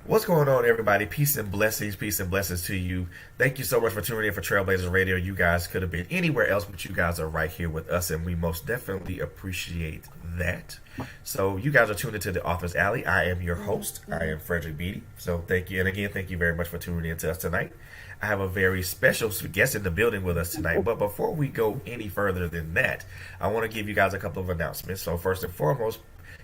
What's going on, everybody? Peace and blessings to you. Thank you so much for tuning in for Trailblazers Radio. You guys could have been anywhere else, but you guys are right here with us, and we most definitely appreciate that. So, you guys are tuned into the Author's Alley. I am your host. I am FL Beaty. So, thank you, and again, thank you very much for tuning in to us tonight. I have a very special guest in the building with us tonight. But before we go any further than that, I want to give you guys a couple of announcements. So, first and foremost,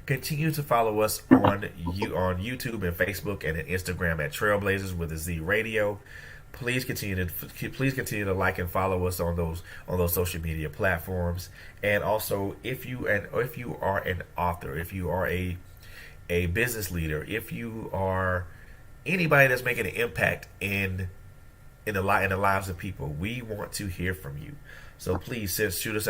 continue to follow us on YouTube and Facebook and Instagram at Trailblazers with a Z Radio. Please continue to like and follow us on those social media platforms. And also, if you are an author, if you are a business leader, if you are anybody that's making an impact in the lives of people, we want to hear from you. So please shoot us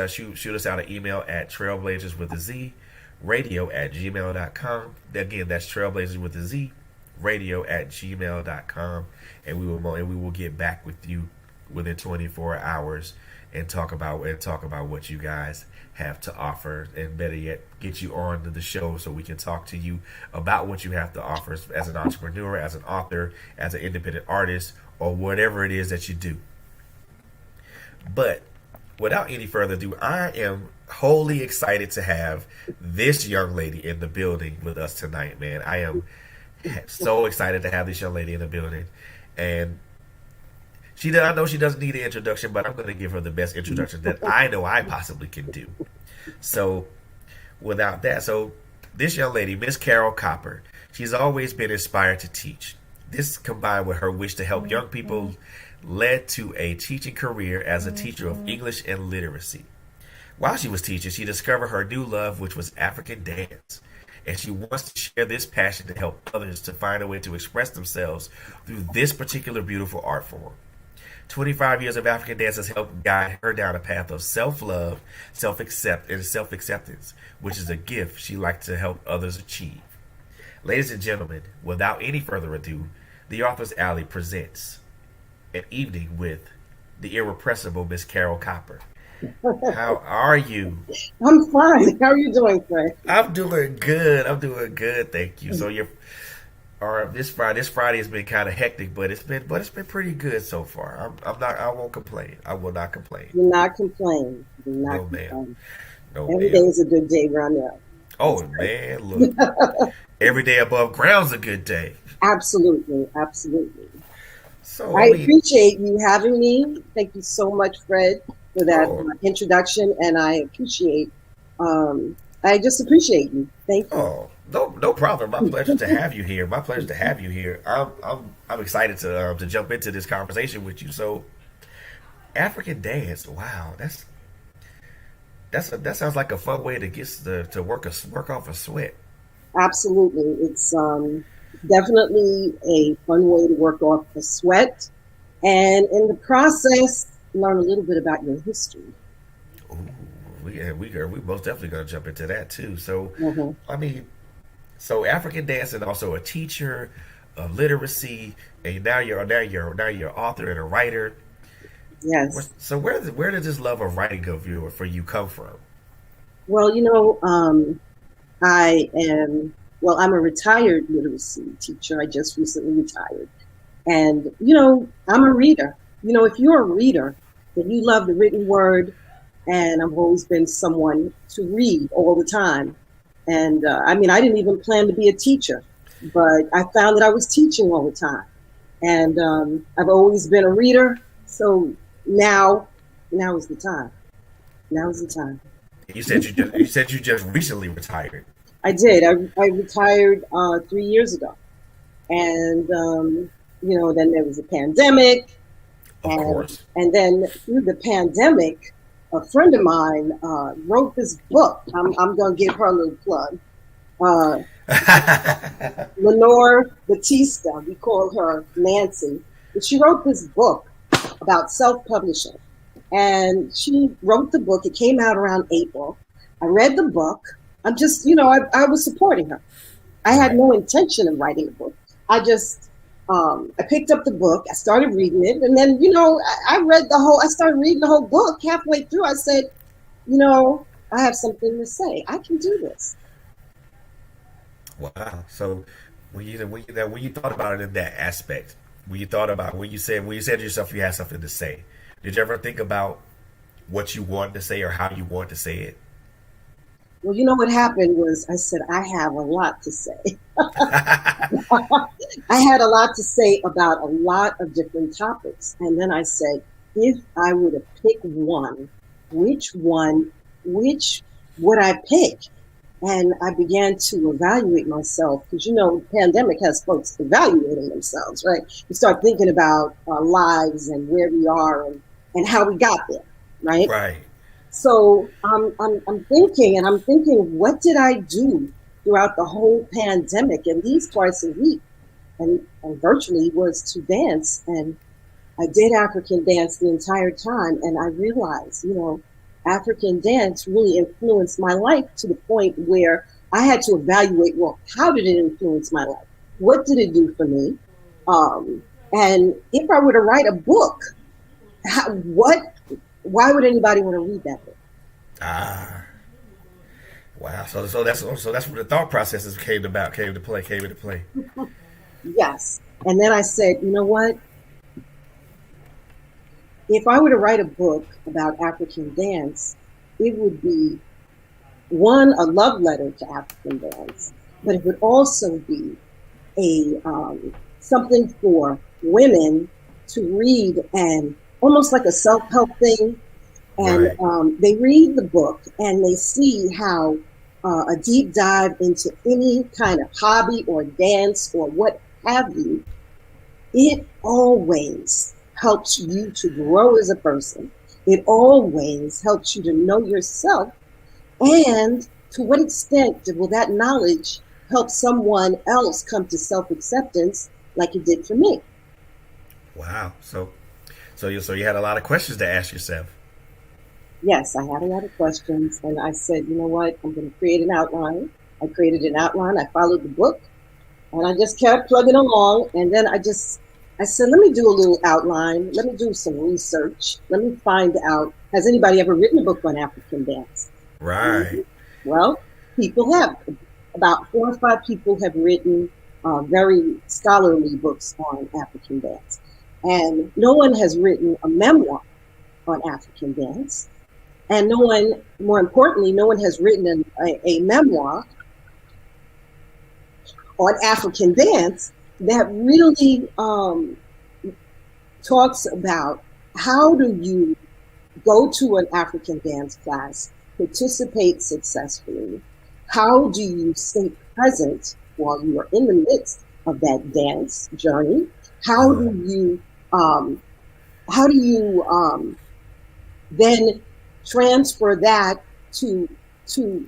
out an email at Trailblazers with a Z radio at gmail.com. Again, that's Trailblazers with a Z radio at gmail.com, and we will get back with you within 24 hours and talk about what you guys have to offer, and better yet, get you on to the show so we can talk to you about what you have to offer as an entrepreneur, as an author, as an independent artist, or whatever it is that you do. But without any further ado, I am wholly excited to have this young lady in the building with us tonight, man. I am so excited to have this young lady in the building. And I know she doesn't need an introduction, but I'm going to give her the best introduction that I know I possibly can do. So, this young lady, Miss Carole Copper, she's always been inspired to teach. This, combined with her wish to help young people, led to a teaching career as a teacher of English and literacy. While she was teaching, she discovered her new love, which was African dance. And she wants to share this passion to help others to find a way to express themselves through this particular beautiful art form. 25 years of African dance has helped guide her down a path of self-love, self-acceptance, which is a gift she likes to help others achieve. Ladies and gentlemen, without any further ado, the Author's Alley presents an evening with the irrepressible Miss Carole Copper. How are you? I'm fine. How are you doing, Fred? I'm doing good. Thank you. So this Friday has been kind of hectic, but it's been pretty good so far. I won't complain. I will not complain. Do not complain. Do not No, complain. ma'am. No, Every ma'am. day is a good day around there. Oh man, look. Every day above ground's a good day. Absolutely. So I appreciate you having me. Thank you so much, Fred, for that introduction, and I just appreciate you. Thank you. Oh, no problem. My pleasure to have you here. I'm excited to jump into this conversation with you. So, African dance. Wow, that sounds like a fun way to work off a sweat. Absolutely. It's definitely a fun way to work off the sweat, and in the process, learn a little bit about your history. Ooh, we most definitely gonna jump into that too. So, I mean, so African dance and also a teacher of literacy, and now you're author and a writer. Yes. So where did this love of writing for you come from? Well, I'm a retired literacy teacher. I just recently retired. And, I'm a reader. If you're a reader, then you love the written word. And I've always been someone to read all the time. And I didn't even plan to be a teacher, but I found that I was teaching all the time. And I've always been a reader. So now is the time. Now is the time. You said you just recently retired. I did. I retired 3 years ago, and then there was a pandemic, Of course. and then through the pandemic, a friend of mine wrote this book. I'm going to give her a little plug. Lenore Batista, we call her Nancy, but she wrote this book about self-publishing, and she wrote the book. It came out around April. I read the book. I'm just, I was supporting her. I had no intention of writing a book. I picked up the book. I started reading it. And then, I started reading the whole book. Halfway through, I said, I have something to say. I can do this. Wow. So when you thought about it in that aspect, when you thought about when you said to yourself you had something to say, did you ever think about what you wanted to say or how you want to say it? Well, you know what happened was I said, I have a lot to say. I had a lot to say about a lot of different topics. And then I said, if I were to pick one, which would I pick? And I began to evaluate myself because, the pandemic has folks evaluating themselves, right? You start thinking about our lives and where we are and how we got there, right? Right. So I'm thinking, and I'm thinking, what did I do throughout the whole pandemic, at least twice a week, and virtually was to dance. And I did African dance the entire time, and I realized, African dance really influenced my life to the point where I had to evaluate, well, how did it influence my life? What did it do for me? Um, and if I were to write a book, what? Why would anybody want to read that book? Ah, wow. So that's where the thought processes came into play. Yes. And then I said, you know what? If I were to write a book about African dance, it would be one, a love letter to African dance, but it would also be a something for women to read and almost like a self-help thing. And Right. they read the book and they see how a deep dive into any kind of hobby or dance or what have you, it always helps you to grow as a person. It always helps you to know yourself. And to what extent will that knowledge help someone else come to self acceptance like it did for me? Wow. So you had a lot of questions to ask yourself. Yes, I had a lot of questions, and I said, you know what? I'm going to create an outline. I created an outline. I followed the book, and I just kept plugging along. And then I said, let me do a little outline. Let me do some research. Let me find out, has anybody ever written a book on African dance? Right. Well, people have. About 4 or 5 people have written very scholarly books on African dance. And no one has written a memoir on African dance. And no one, more importantly, no one has written a memoir on African dance that really talks about how do you go to an African dance class, participate successfully? How do you stay present while you are in the midst of that dance journey? How Uh, do you um, how do you then transfer that to to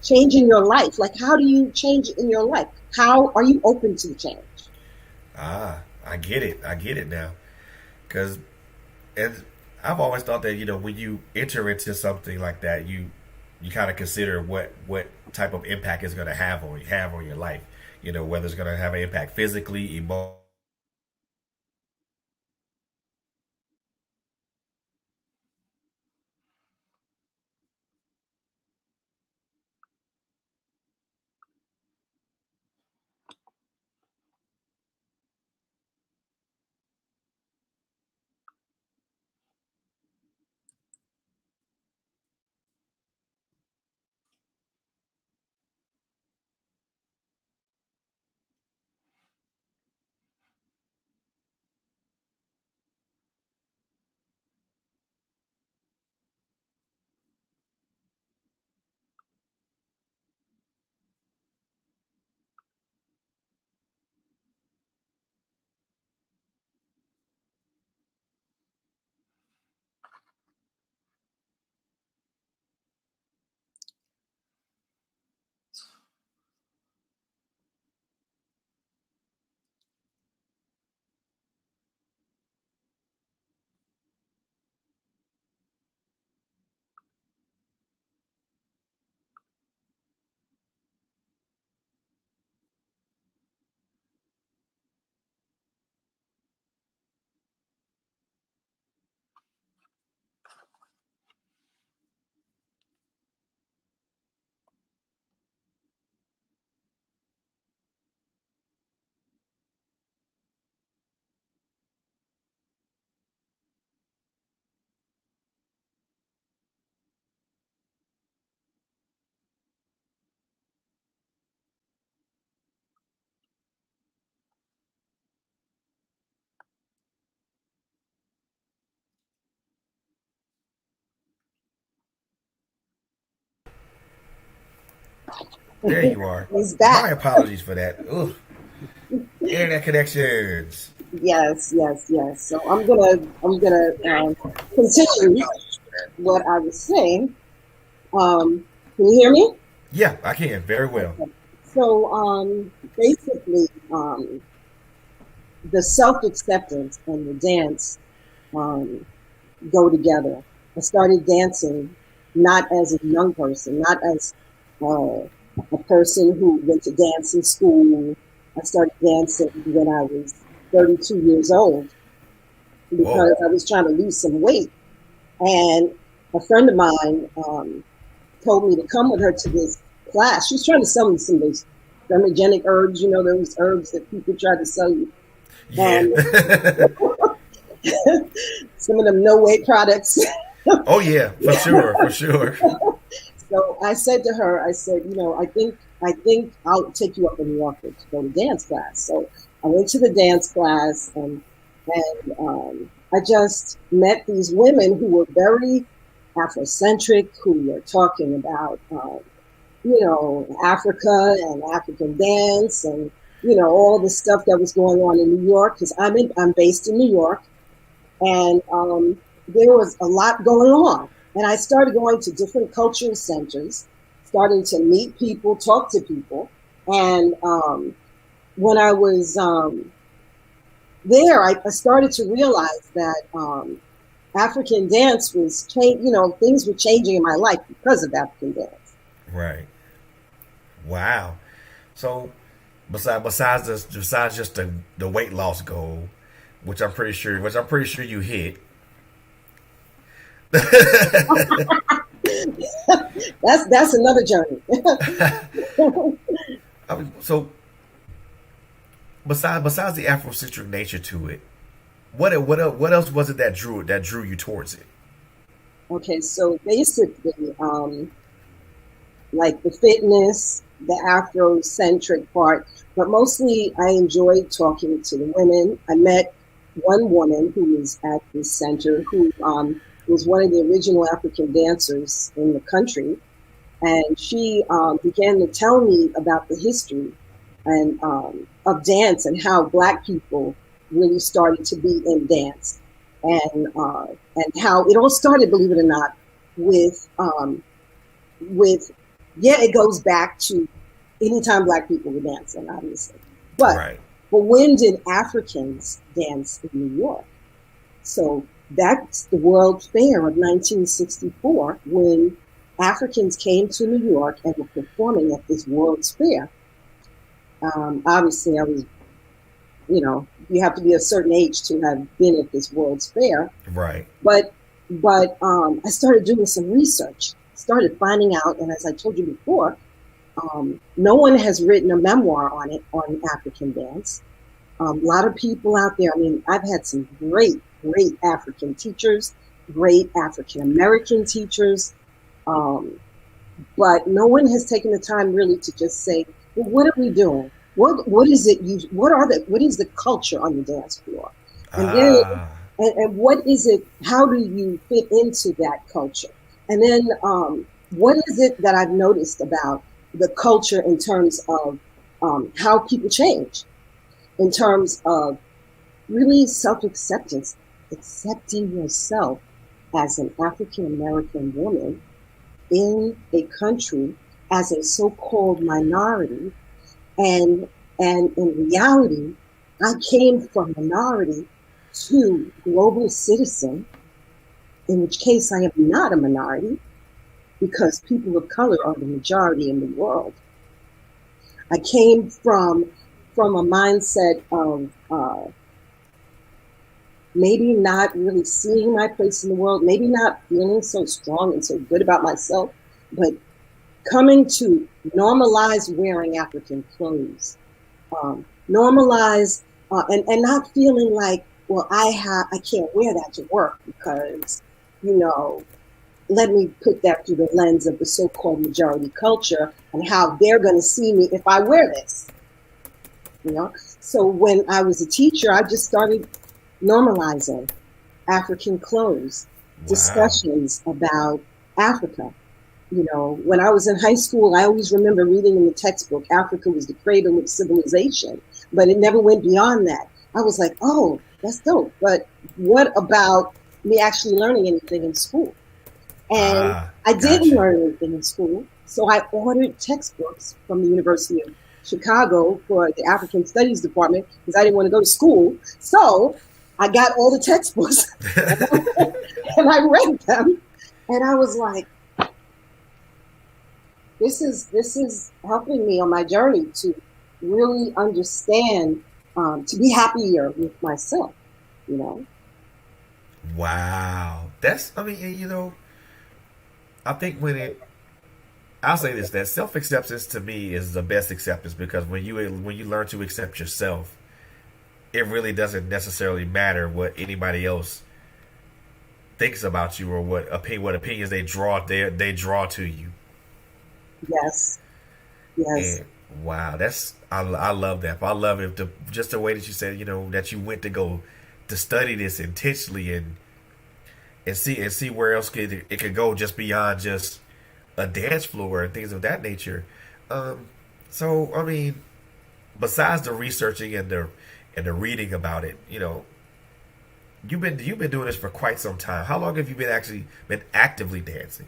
changing your life? Like, how do you change in your life? How are you open to change? I get it. I get it now. Because and I've always thought that when you enter into something like that, you kind of consider what type of impact it's going to have on your life. Whether it's going to have an impact physically, emotionally. There you are. He's My back. apologies for that. Ugh. Internet connections. Yes, yes, yes. So I'm gonna continue what I was saying. Can you hear me? Yeah, I can very well. Okay. So basically, the self acceptance and the dance um, go together. I started dancing not as a young person, not as a person who went to dancing school. I started dancing when I was 32 years old Whoa. because I was trying to lose some weight. And a friend of mine told me to come with her to this class. She was trying to sell me some of those thermogenic herbs, you know, those herbs that people try to sell you. Yeah. And some of them no weight products. Oh yeah, for sure, for sure. So I said to her, I said, you know, I think I'll take you up on the offer to go to dance class. So I went to the dance class, and I just met these women who were very Afrocentric, who were talking about Africa and African dance, and all the stuff that was going on in New York, because I'm based in New York, and there was a lot going on. And I started going to different cultural centers, starting to meet people, talk to people. And when I was there, I started to realize that African dance was things were changing in my life because of African dance. Right. Wow. So besides just the weight loss goal, which I'm pretty sure you hit. That's another journey. So besides the Afrocentric nature to it, what else was it that drew you towards it? Okay, so basically, like the fitness, the Afrocentric part, but mostly I enjoyed talking to the women. I met one woman who was at this center who was one of the original African dancers in the country, and she began to tell me about the history and of dance and how Black people really started to be in dance, and how it all started, believe it or not, with with yeah, it goes back to anytime Black people were dancing, obviously, but Right. when did Africans dance in New York? So that's the World Fair of 1964 when Africans came to New York and were performing at this World's Fair. Obviously, I was, you have to be a certain age to have been at this World's Fair, Right. but I started doing some research, started finding out, and as I told you before, no one has written a memoir on it, on African dance. A lot of people out there, I mean, I've had some great African teachers, great African American teachers, um, but no one has taken the time really to just say, well, what are we doing? What is it what is the culture on the dance floor? And then Ah. and what is it, how do you fit into that culture? And then what is it that I've noticed about the culture in terms of how people change, in terms of really self-acceptance, accepting yourself as an African American woman in a country as a so-called minority, and in reality, I came from minority to global citizen, in which case I am not a minority because people of color are the majority in the world. I came from a mindset of maybe not really seeing my place in the world, maybe not feeling so strong and so good about myself, but coming to normalize wearing African clothes, normalize and not feeling like, well, I can't wear that to work because, let me put that through the lens of the so-called majority culture and how they're going to see me if I wear this. So when I was a teacher, I just started normalizing African clothes, Wow. discussions about Africa. You know, when I was in high school, I always remember reading in the textbook, Africa was the cradle of civilization, but it never went beyond that. I was like, oh, that's dope. But what about me actually learning anything in school? And Ah, I didn't gotcha. learn anything in school. So I ordered textbooks from the University of Chicago for the African Studies Department because I didn't want to go to school. So I got all the textbooks and I read them. And I was like, this is helping me on my journey to really understand, to be happier with myself, you know. Wow. That's, I mean, I think I'll say this, that self acceptance to me is the best acceptance, because when you learn to accept yourself, it really doesn't necessarily matter what anybody else thinks about you, or what opinions they draw to you. Yes, yes. And wow, I love that. I love it, just the way that you said, that you went to go to study this intentionally, and see where else it could go, just beyond just a dance floor and things of that nature. Um, so I mean, besides the researching and the reading about it, you've been doing this for quite some time. How long have you been actively dancing?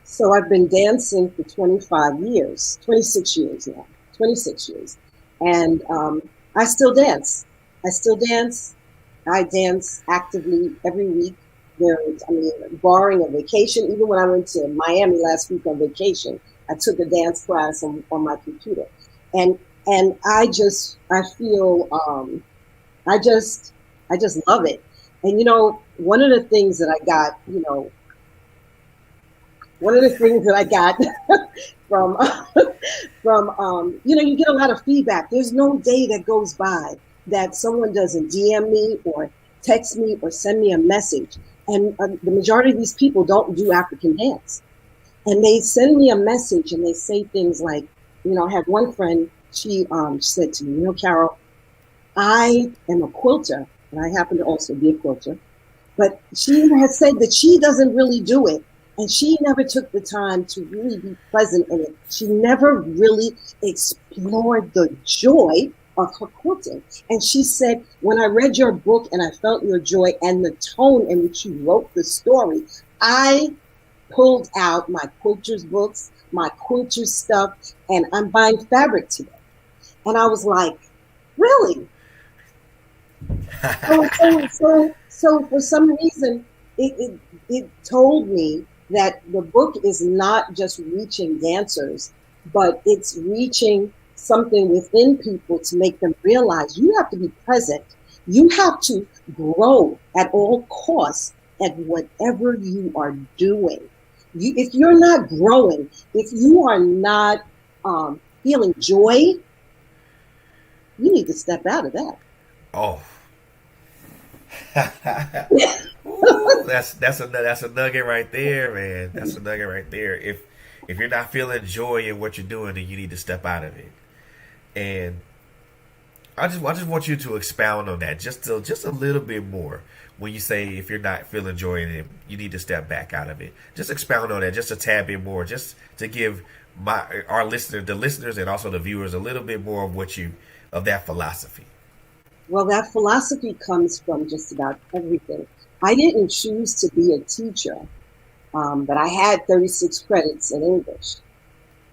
So I've been dancing for 25 years, 26 years now, 26 years. And I still dance. I still dance. I dance actively every week. I mean, barring a vacation, even when I went to Miami last week on vacation, I took a dance class on my computer. And I feel, I just, I just love it. And, one of the things that I got, one of the things that I got from you get a lot of feedback. There's no day that goes by that someone doesn't DM me or text me or send me a message. And the majority of these people don't do African dance, and they send me a message and they say things like, I had one friend. She said to me, Carole, I am a quilter, and I happen to also be a quilter. But she has said that she doesn't really do it. And she never took the time to really be present in it. She never really explored the joy of her quilting. And she said, when I read your book and I felt your joy and the tone in which you wrote the story, I pulled out my quilter's books, my quilter's stuff, and I'm buying fabric today. And I was like, really? So for some reason, it told me that the book is not just reaching dancers, but it's reaching something within people to make them realize you have to be present. You have to grow at all costs at whatever you are doing. If you're not growing, if you are not feeling joy, you need to step out of that. Oh, ooh, that's a nugget right there, man. That's a nugget right there. If you're not feeling joy in what you're doing, then you need to step out of it. And I just want you to expound on that just a little bit more. When you say if you're not feeling joy in it, you need to step back out of it. Just expound on that just a tad bit more, just to give the listeners, and also the viewers, a little bit more of that philosophy. Well, that philosophy comes from just about everything. I didn't choose to be a teacher, but I had 36 credits in English,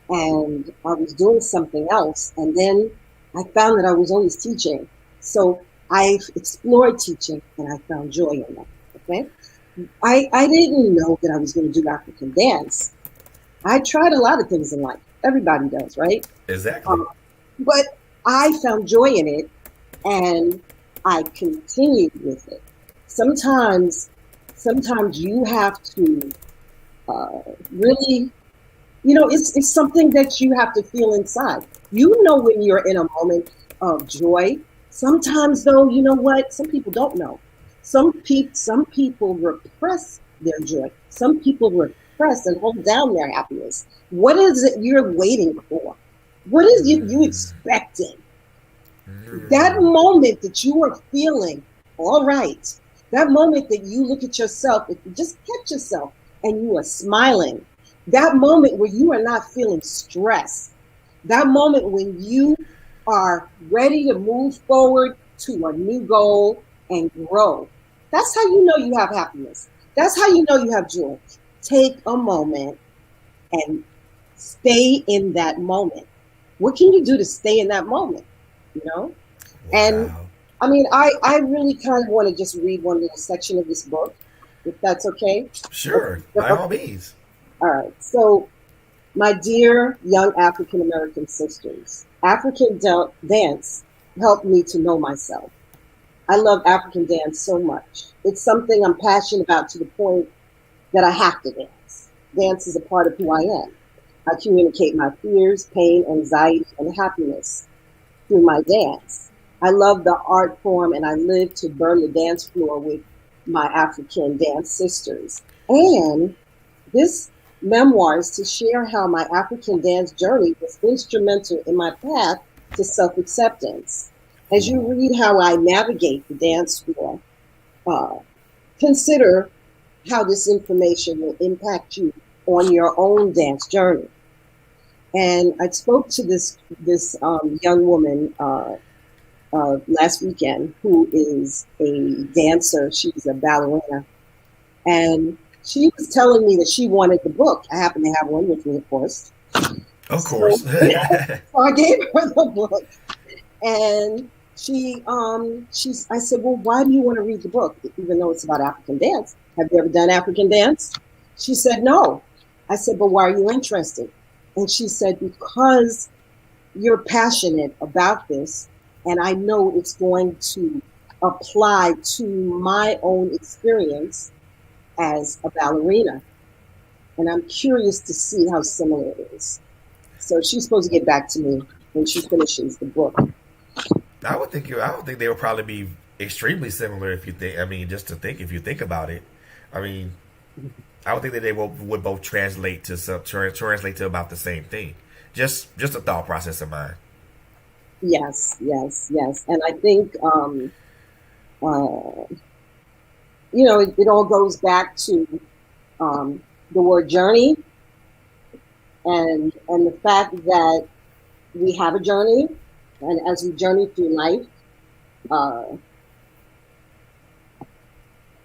and I was doing something else. And then I found that I was always teaching. So I explored teaching and I found joy in that. Okay. I didn't know that I was going to do African dance. I tried a lot of things in life. Everybody does, right? Exactly. But I found joy in it and I continued with it. Sometimes, sometimes you have to really, it's something that you have to feel inside. When you're in a moment of joy. Sometimes, though, you know what? Some people don't know. Some people repress their joy. Some people repress and hold down their happiness. What is it you're waiting for? What is you expecting? That moment that you are feeling all right, that moment that you look at yourself, if you just catch yourself and you are smiling That moment where you are not feeling stressed, that moment when you are ready to move forward to a new goal and grow. That's how you know you have happiness. That's how you know you have joy. Take a moment and stay in that moment. What can you do to stay in that moment? You know? And Wow. I mean, I really kind of want to just read one little section of this book, if that's okay. Sure, by Okay. all means. All right. So, my dear young African American sisters, African dance helped me to know myself. I love African dance so much. It's something I'm passionate about to the point that I have to dance. Dance is a part of who I am. I communicate my fears, pain, anxiety, and happiness through my dance. I love the art form and I live to burn the dance floor with my African dance sisters. And this memoir is to share how my African dance journey was instrumental in my path to self acceptance. As you Ooh. read how I navigate the dance floor, uh, consider how this information will impact you on your own dance journey. And I spoke to this young woman last weekend who is a dancer. She's a ballerina, and she was telling me that she wanted the book. I happen to have one with me, of course. Of So, course. so I gave her the book, and she's. I said, well, why do you want to read the book, even though it's about African dance? Have you ever done African dance? She said, no. I said, but why are you interested? And she said, because you're passionate about this, and I know it's going to apply to my own experience as a ballerina. And I'm curious to see how similar it is. So she's supposed to get back to me when she finishes the book. I would think they would probably be extremely similar if you think. I mean, just to think if you think about it. I mean, I would think that they would both translate to about the same thing. Just a thought process of mine. Yes, yes, yes. And I think, uh, it all goes back to the word journey and the fact that we have a journey. And as we journey through life, uh,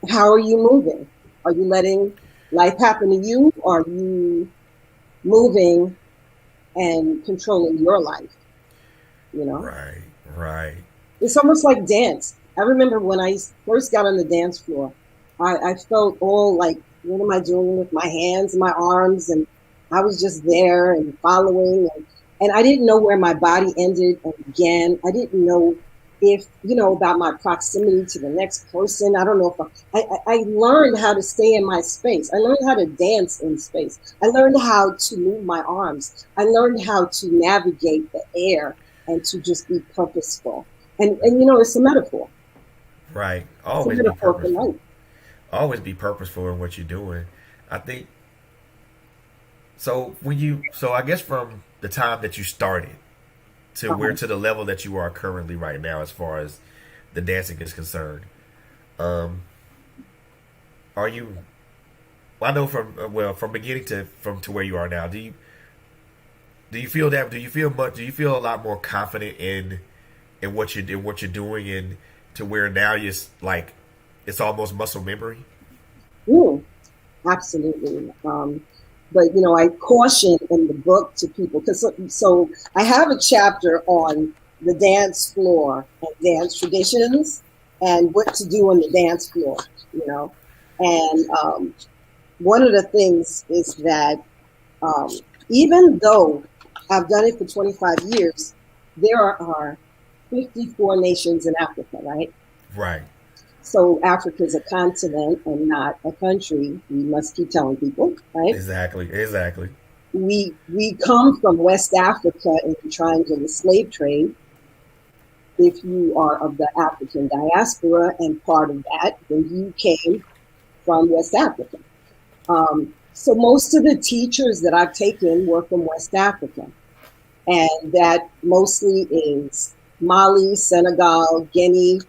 how are you moving? Are you letting life happen to you? Or are you moving and controlling your life? You know, Right, right. it's almost like dance. I remember when I first got on the dance floor, I felt all like, what am I doing with my hands and my arms? And I was just there and following. And I didn't know where my body ended and began. I didn't know if, about my proximity to the next person. I don't know if I learned how to stay in my space. I learned how to dance in space. I learned how to move my arms. I learned how to navigate the air and to just be purposeful. And it's a metaphor. Right. It's a Always be metaphor for purposeful. life. Always be purposeful in what you're doing. I think so. So I guess from the time that you started to where Uh-huh. to the level that you are currently right now, as far as the dancing is concerned, um, are you? Well, I know from beginning to where you are now. Do you feel that? Do you feel much? Do you feel a lot more confident in what you're doing, and to where now you're like it's almost muscle memory? Mm, absolutely. But I caution in the book to people because so I have a chapter on the dance floor and dance traditions and what to do on the dance floor. You know, and one of the things is that um, even though I've done it for 25 years, there are 54 nations in Africa, right? Right. So Africa is a continent and not a country. We must keep telling people, right? Exactly. Exactly. We come from West Africa in the triangular slave trade. If you are of the African diaspora and part of that, then you came from West Africa. So most of the teachers that I've taken were from West Africa, and that mostly is Mali, Senegal, Guinea,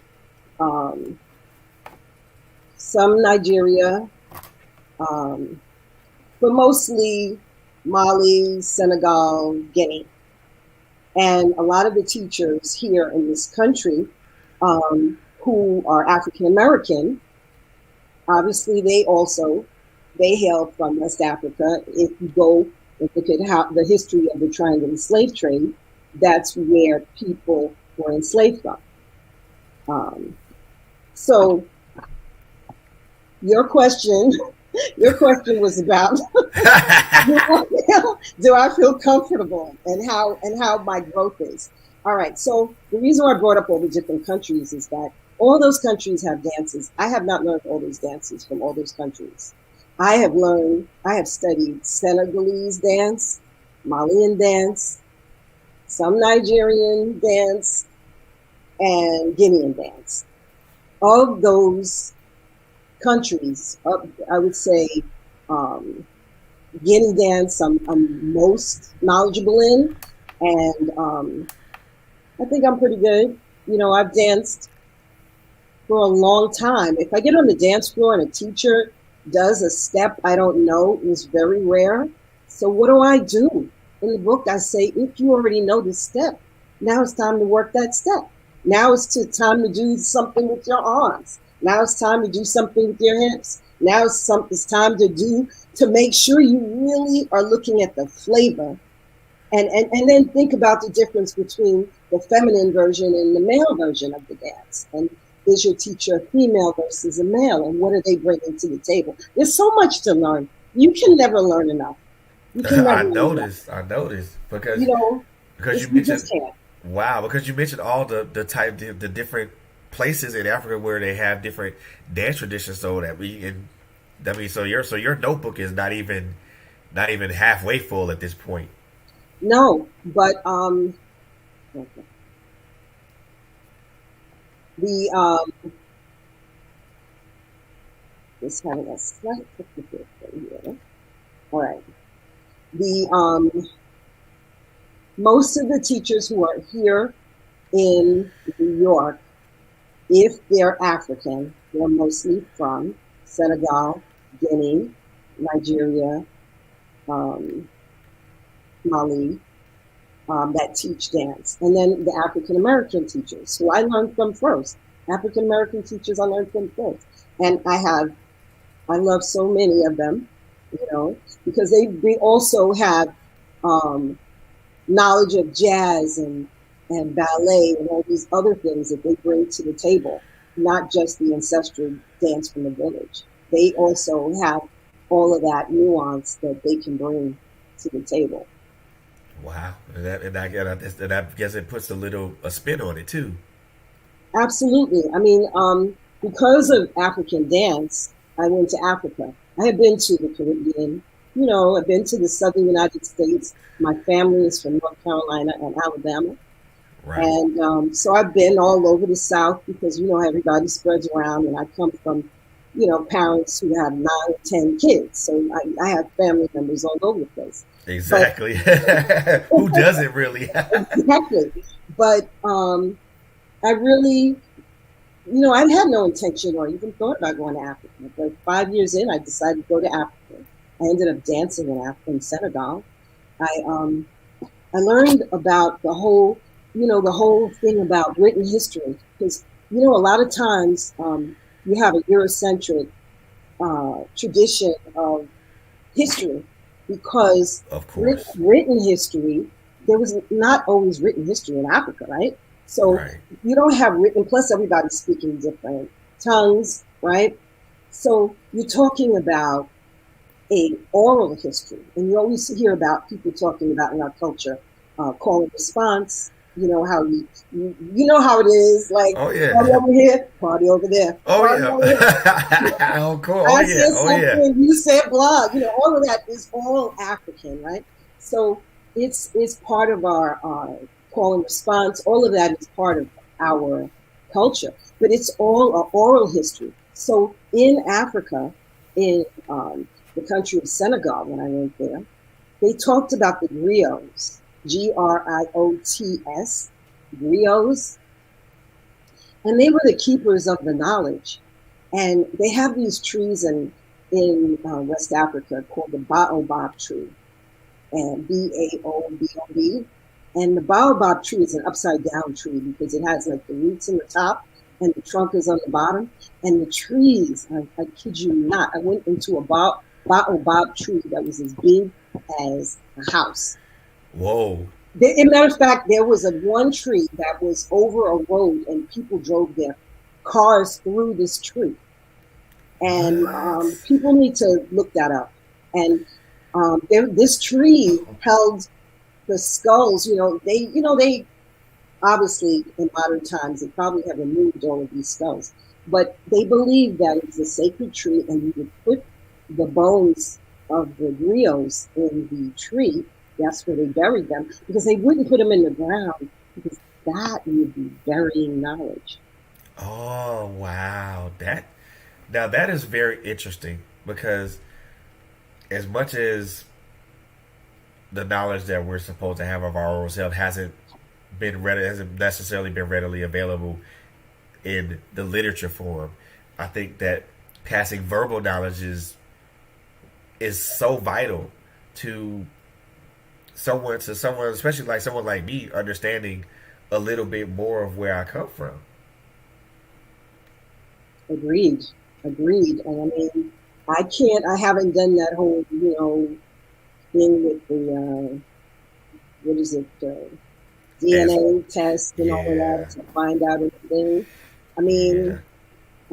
some Nigeria, um, but mostly Mali, Senegal, Guinea. And a lot of the teachers here in this country who are African American, obviously they hail from West Africa. If you go and look at how the history of the triangular slave trade, that's where people were enslaved from. So your question was about do I feel comfortable and how my growth is. All right. So the reason why I brought up all the different countries is that all those countries have dances. I have not learned all those dances from all those countries. I have studied Senegalese dance, Malian dance, some Nigerian dance, and Guinean dance. Of those countries, I would say Guinea dance I'm most knowledgeable in, and I think I'm pretty good. I've danced for a long time. If I get on the dance floor and a teacher does a step I don't know, is very rare. So what do I do? In the book, I say, if you already know the step, now it's time to work that step. Now it's time to do something with your arms. Now it's time to do something with your hips. Now it's time to make sure you really are looking at the flavor. And then think about the difference between the feminine version and the male version of the dance. And is your teacher a female versus a male? And what are they bringing to the table? There's so much to learn. You can never learn enough. You can never I learn enough. noticed because you You mentioned, just can't. wow, because you mentioned all the different places in Africa where they have different dance traditions. So so your notebook is not even halfway full at this point. No, but the just having a slight technical thing here. All right. The most of the teachers who are here in New York, if they're African, they're mostly from Senegal, Guinea, Nigeria, Mali, that teach dance. And then the African American teachers, who I learned from first. African American teachers I learned from first. And I love so many of them, because they also have knowledge of jazz and ballet and all these other things that they bring to the table, not just the ancestral dance from the village. They also have all of that nuance that they can bring to the table. Wow, and I guess it puts a spin on it too. Absolutely. I mean, because of African dance, I went to Africa. I have been to the Caribbean. I've been to the southern United States. My family is from North Carolina and Alabama. Right. And so I've been all over the South because, everybody spreads around. And I come from, parents who have 9 or 10 kids. So I have family members all over the place. Exactly. Who doesn't really? Exactly. But I really, I had no intention or even thought about going to Africa. But 5 years in, I decided to go to Africa. I ended up dancing in Senegal. I learned about the whole thing about written history. Because, a lot of times you have a Eurocentric tradition of history because Of course. written history, there was not always written history in Africa, right? So Right. you don't have written, plus everybody's speaking different tongues, right? So you're talking about a oral history, and you always hear about people talking about in our culture, call and response. How you know how it is, like Oh yeah. party over here, party over there, Oh party over here. yeah. Oh cool. Oh I yeah. said Oh yeah. something, you said blah. All of that is all African, right? So it's part of our call and response. All of that is part of our culture, but it's all oral history. So in Africa, in the country of Senegal, when I went there, they talked about the griots, griots, griots, and they were the keepers of the knowledge. And they have these trees, and in West Africa called the baobab tree, and Baobob. And the baobab tree is an upside down tree because it has like the roots in the top and the trunk is on the bottom. And the trees, I kid you not, I went into a baobab tree that was as big as a house. Whoa. As a matter of fact, there was one tree that was over a road and people drove their cars through this tree. And people need to look that up. And this tree held the skulls. They obviously in modern times they probably have removed all of these skulls, but they believed that it was a sacred tree, and you would put the bones of the griots in the tree. That's where they buried them, because they wouldn't put them in the ground, because that would be burying knowledge. Oh wow, that is very interesting, because as much as the knowledge that we're supposed to have of our own self hasn't necessarily been readily available in the literature form, I think that passing verbal knowledge is so vital to someone, especially like someone like me, understanding a little bit more of where I come from. Agreed. And I mean, I haven't done that whole, thing with the, what is it, DNA test and all of that to find out anything. I mean,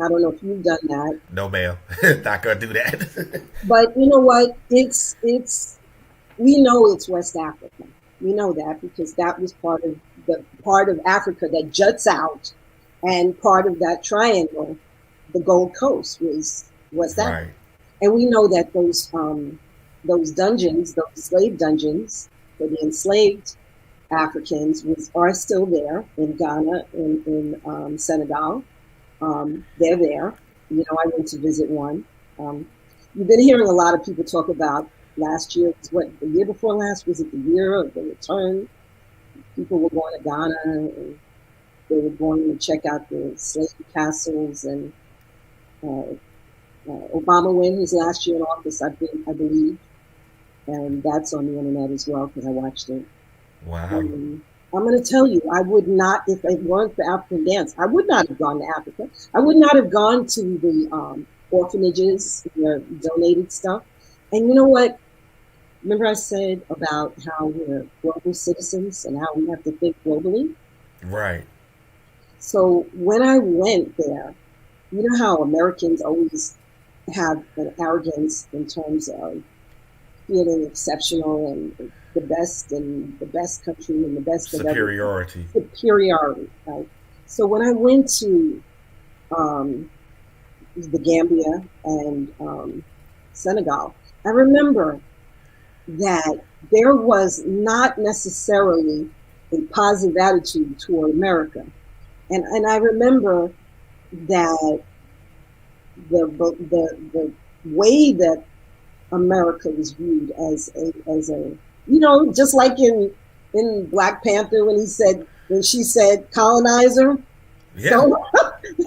I don't know if you've done that. No, ma'am. Not gonna do that. But you know what? We know it's West Africa. We know that because that was part of Africa that juts out, and part of that triangle, the Gold Coast, was West Africa. Right. And we know that those dungeons, those slave dungeons for the enslaved Africans are still there in Ghana, in Senegal. They're there. I went to visit one. You've been hearing a lot of people talk about last year. The year before last? Was it the year of the return? People were going to Ghana, and they were going to check out the slave castles. And Obama went his last year in office, I believe. And that's on the internet as well, because I watched it. Wow. I'm going to tell you, I would not, if it weren't for African dance, I would not have gone to Africa. I would not have gone to the orphanages where donated stuff. And you know what? Remember I said about how we're global citizens and how we have to think globally? Right. So when I went there, you know how Americans always have an arrogance in terms of feeling exceptional and the best country and the best superiority. Superiority, right? So when I went to the Gambia and Senegal, I remember that there was not necessarily a positive attitude toward America, and I remember that the way that America was viewed as a just like in Black Panther when she said colonizer. Yeah, so,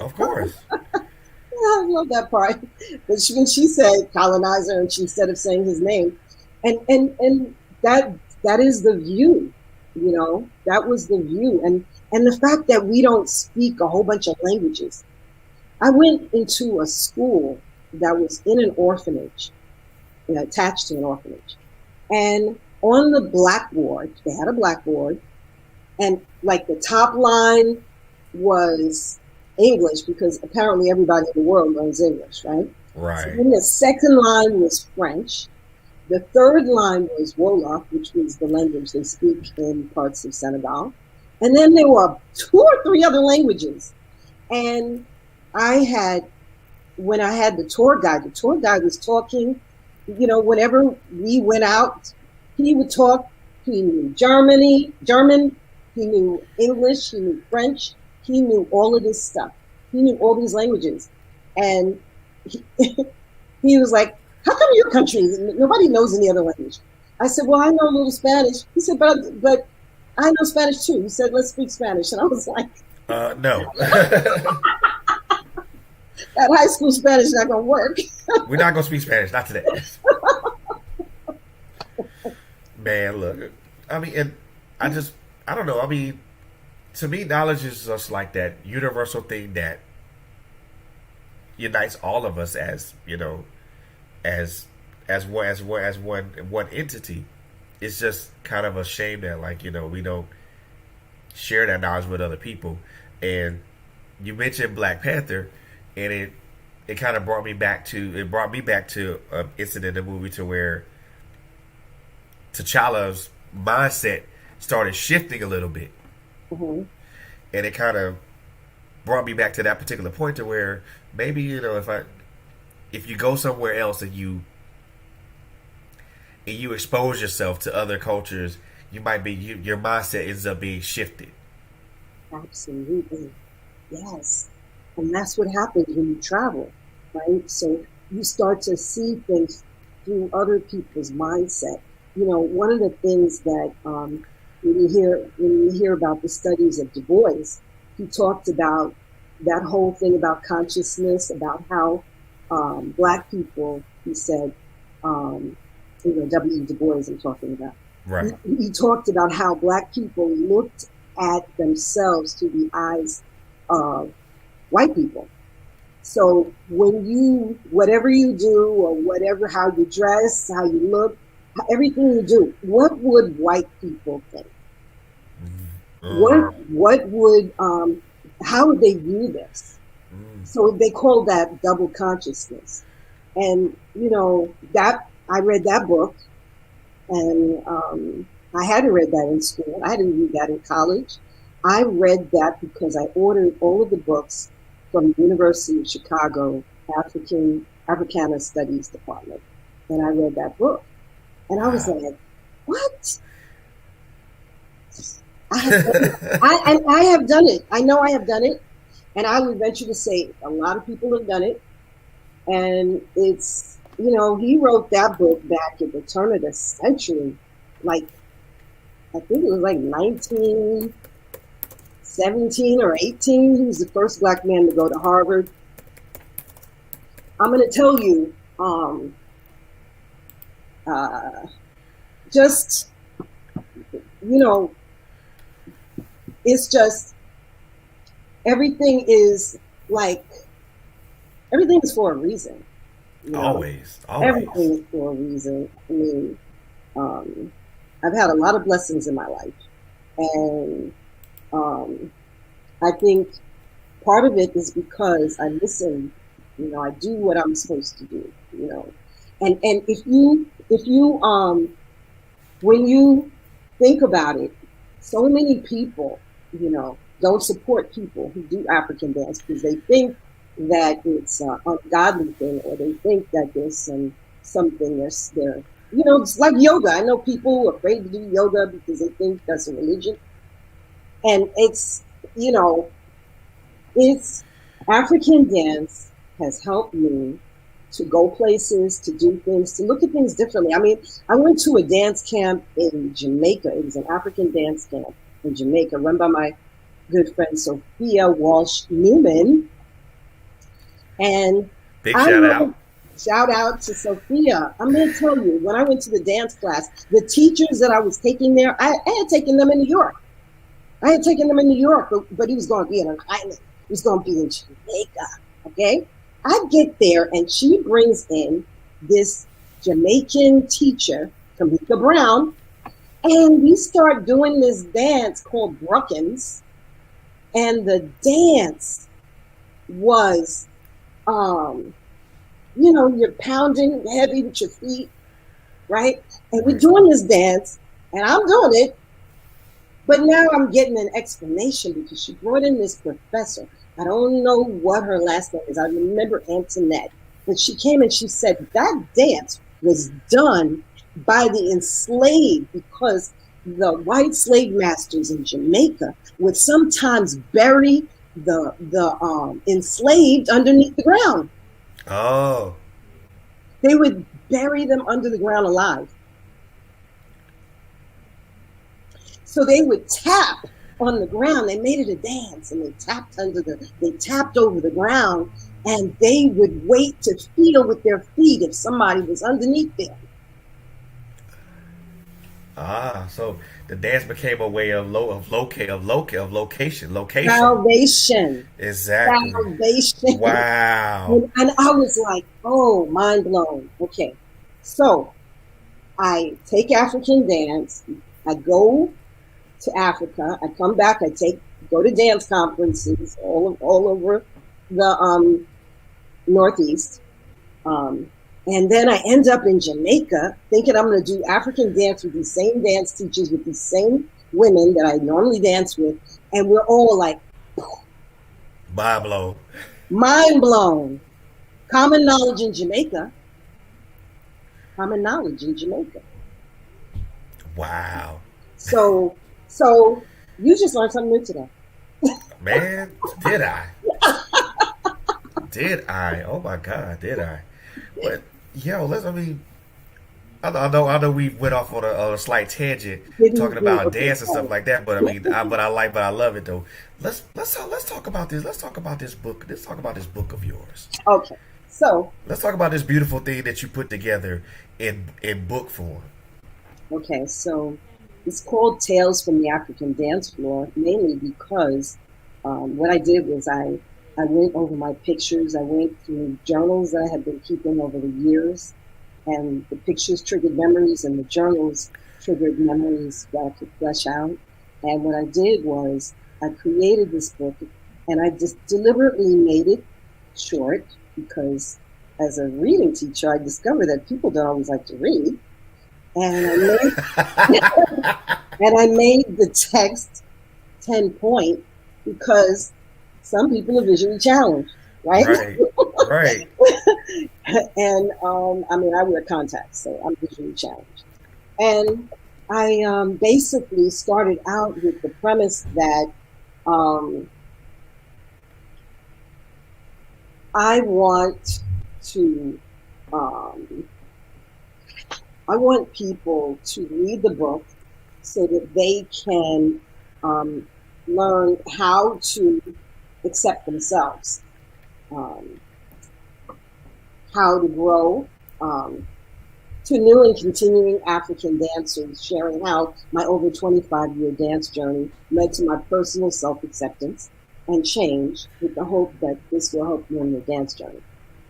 of course. I love that part. But when she said colonizer, and instead of saying his name, and that is the view, that was the view, and the fact that we don't speak a whole bunch of languages. I went into a school that was in an orphanage, attached to an orphanage, and on the blackboard, they had a blackboard, and like the top line was English, because apparently everybody in the world learns English, right? Right. So then the second line was French. The third line was Wolof, which was the language they speak in parts of Senegal. And then there were 2 or 3 other languages. And when I had the tour guide was talking, whenever we went out, he would talk. He knew German, he knew English, he knew French, he knew all of this stuff. He knew all these languages. And he was like, how come your country, nobody knows any other language? I said, well, I know a little Spanish. He said, but I know Spanish too. He said, let's speak Spanish. And I was like, no. That high school Spanish is not gonna work. We're not gonna speak Spanish, not today. Man, look, I mean, and I just, I don't know. I mean, to me, knowledge is just like that universal thing that unites all of us as as one entity. It's just kind of a shame that we don't share that knowledge with other people. And you mentioned Black Panther, and it kind of brought me back to an incident in the movie to where T'Challa's mindset started shifting a little bit, Mm-hmm. and it kind of brought me back to that particular point to where maybe if you go somewhere else and you expose yourself to other cultures, your mindset ends up being shifted. Absolutely. Yes. And that's what happens when you travel, right? So you start to see things through other people's mindset. One of the things that when you hear about the studies of Du Bois, he talked about that whole thing about consciousness, about how Black people, he said, W. Du Bois I'm talking about. Right. He talked about how Black people looked at themselves through the eyes of white people. So whatever you do or whatever, how you dress, how you look, everything you do, what would white people think? What would, how would they view this? So they call that double consciousness. And, that I read that book, and I hadn't read that in school. I didn't read that in college. I read that because I ordered all of the books from the University of Chicago Africana Studies Department. And I read that book. And I was like, what? I have done it. I know I have done it. And I would venture to say a lot of people have done it. And it's, he wrote that book back at the turn of the century. I think it was 1917 or 18. He was the first Black man to go to Harvard. I'm going to tell you, it's just, everything is for a reason. Always. Everything is for a reason. I mean, I've had a lot of blessings in my life, and I think part of it is because I listen. I do what I'm supposed to do. And if you when you think about it, so many people, don't support people who do African dance because they think that it's an ungodly thing, or they think that there's something there. It's like yoga. I know people who are afraid to do yoga because they think that's a religion. And it's African dance has helped me to go places, to do things, to look at things differently. I mean, I went to a dance camp in Jamaica. It was an African dance camp in Jamaica run by my good friend Sophia Walsh Newman. And big shout out to Sophia. I'm going to tell you, when I went to the dance class, the teachers that I was taking there, I had taken them in New York. But he was going to be in an island. He was going to be in Jamaica. Okay? I get there, and she brings in this Jamaican teacher, Kamika Brown, and we start doing this dance called Bruckens. And the dance was, you're pounding heavy with your feet, right? And we're doing this dance, and I'm doing it, but now I'm getting an explanation because she brought in this professor. I don't know what her last name is. I remember Antoinette. But she came and she said that dance was done by the enslaved because the white slave masters in Jamaica would sometimes bury the enslaved underneath the ground. Oh. They would bury them under the ground alive. So they would tap on the ground. They made it a dance, and they tapped over the ground, and they would wait to feel with their feet if somebody was underneath them. Ah, so the dance became a way of location. Salvation. Exactly. Salvation. Wow. And I was like, oh, mind blown. Okay. So I take African dance. I go to Africa. I come back. Go to dance conferences all over the Northeast. Um, and then I end up in Jamaica thinking I'm going to do African dance with these same dance teachers, with these same women that I normally dance with. And we're all like, Mind mind blown. Common knowledge in Jamaica. Common knowledge in Jamaica. Wow. So, so you just learned something new today. Man, did I? Did I? Oh my God, did I? But yo, I mean, I know we went off on a slight tangent Didn't talking do about okay. dance and stuff like that. But I mean, but I love it though. Let's talk about this. Let's talk about this book. Let's talk about this book of yours. Okay. So, Let's talk about this beautiful thing that you put together in book form. okay. So it's called Tales from the African Dance Floor, mainly because what I did was I went over my pictures. I went through journals that I had been keeping over the years, and the pictures triggered memories, and the journals triggered memories that I could flesh out. And what I did was I created this book, and I just deliberately made it short because, as a reading teacher, I discovered that people don't always like to read, and I made the text 10 point because some people are visually challenged, right? Right, right. And I mean, I wear contacts, so I'm visually challenged. And I basically started out with the premise that um, I want to, um, I want people to read the book so that they can um, learn how to accept themselves, um, how to grow, um, to new and continuing African dancers, sharing how my over 25-year dance journey led to my personal self-acceptance and change, with the hope that this will help you in your dance journey.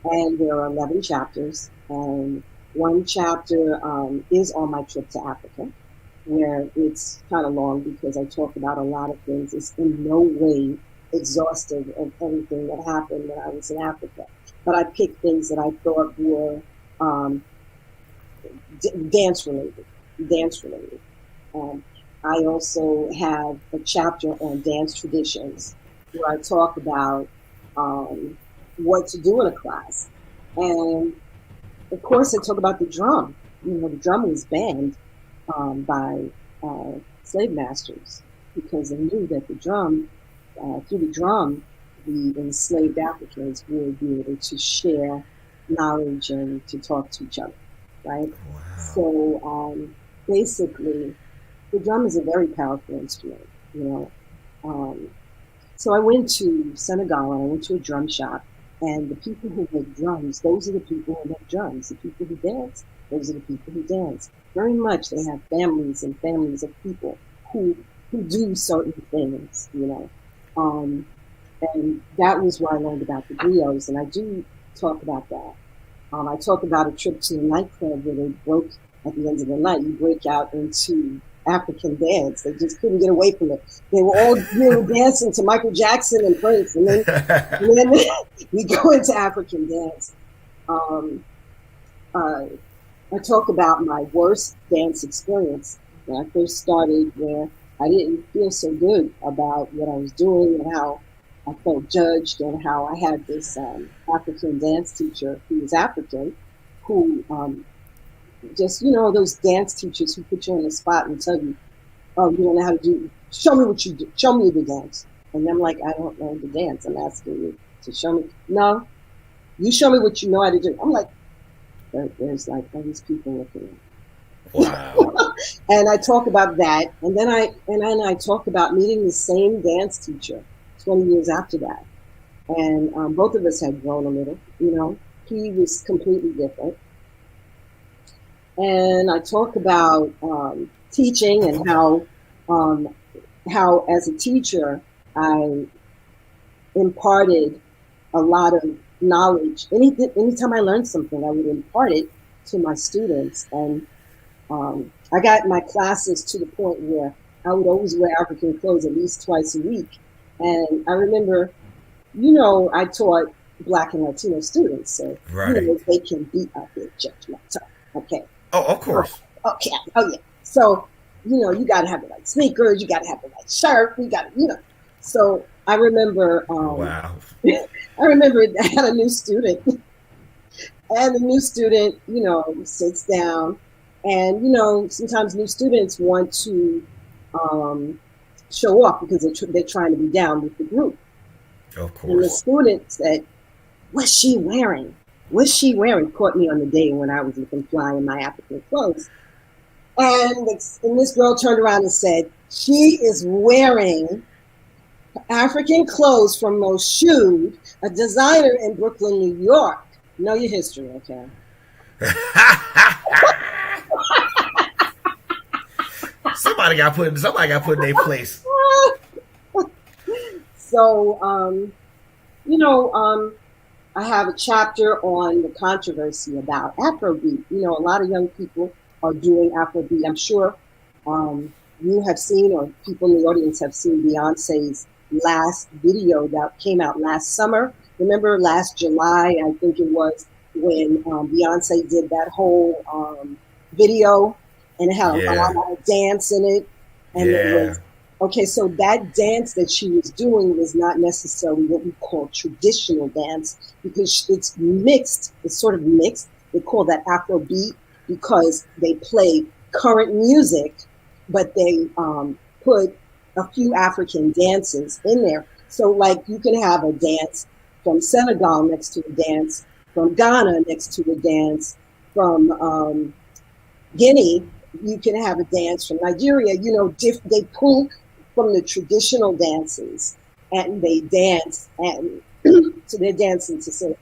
And there are 11 chapters, and one chapter is on my trip to Africa, where it's kind of long because I talk about a lot of things. It's in no way exhaustive of everything that happened when I was in Africa, but I picked things that I thought were um, dance related. Dance related. Um, I also have a chapter on dance traditions where I talk about um, what to do in a class, and of course I talk about the drum. You know, the drum was banned by slave masters because they knew that the drum, through the drum, the enslaved Africans would be able to share knowledge and to talk to each other, right? Wow. So basically, the drum is a very powerful instrument, you know. Um, so I went to Senegal and I went to a drum shop, and the people who make drums, those are the people who make drums. The people who dance, those are the people who dance. Very much, they have families and families of people who do certain things, you know. Um, and that was where I learned about the griots, and I do talk about that. I talk about a trip to a nightclub where they broke at the end of the night. You break out into African dance. They just couldn't get away from it. They were all dancing to Michael Jackson and Prince, and then we go into African dance. Um, uh, I talk about my worst dance experience when I first started, where I didn't feel so good about what I was doing and how I felt judged, and how I had this African dance teacher who was African, who just, you know, those dance teachers who put you on the spot and tell you, oh, you don't know how to do, show me what you do, show me the dance. And I'm like, I don't know the dance. I'm asking you to show me. No, you show me what you know how to do. I'm like, there's like all these people looking at me. Wow. And I talk about that, and then I talk about meeting the same dance teacher 20 years after that, and both of us had grown a little. He was completely different. And I talk about teaching and how as a teacher I imparted a lot of knowledge. Anytime I learned something, I would impart it to my students. And I got my classes to the point where I would always wear African clothes at least twice a week. And I remember, I taught Black and Latino students, so Right. they can be out there judgmental. Okay. Oh, of course. Okay. Oh yeah. So, you got to have the right sneakers. You got to have the right shirt. You got to. So I remember. Wow. I remember I had a new student, and the new student, sits down, and sometimes new students want to show off because they're trying to be down with the group. Of And the course. student said, "What's she wearing? What's she wearing?" Caught me on the day when I was looking fly in my African clothes. And this girl turned around and said, "She is wearing African clothes from Moshood, a designer in Brooklyn, New York." Know your history, okay? Somebody got put in their place. So, I have a chapter on the controversy about Afrobeat. A lot of young people are doing Afrobeat. I'm sure you have seen, or people in the audience have seen, Beyonce's last video that came out last summer. Remember last July, I think it was, when Beyonce did that whole video, and it had a lot of dance in it. And it was, okay, so that dance that she was doing was not necessarily what we call traditional dance, because it's mixed. It's sort of mixed. They call that Afrobeat because they play current music, but they put a few African dances in there. So, like, you can have a dance from Senegal next to a dance from Ghana next to a dance from Guinea. You can have a dance from Nigeria. They pull from the traditional dances and they dance, and so they're dancing to say